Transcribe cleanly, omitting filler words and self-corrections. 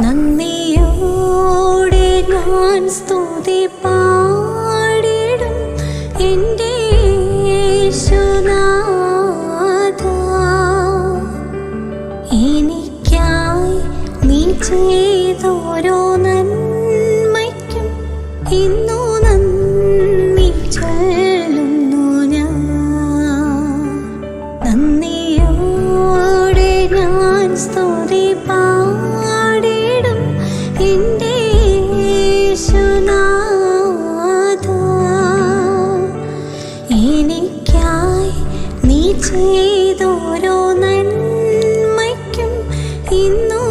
നന്ദിയോടെ ഞാൻ സ്തുതി പാടിടും എൻ്റെ യേശുനാഥാ. എനിക്കായി നീ ചെയ്തോരോ നന്മയ്ക്കും ഇന്നു നന്ദി ചൊല്ലുന്നു ഞാൻ. നന്ദിയോടെ ഞാൻ സ്തുതി പാടിടും എൻ്റെ യേശുനാഥാ. എനിക്കായി നീ ചെയ്തോരോ നന്മയ്ക്കും ഇന്നു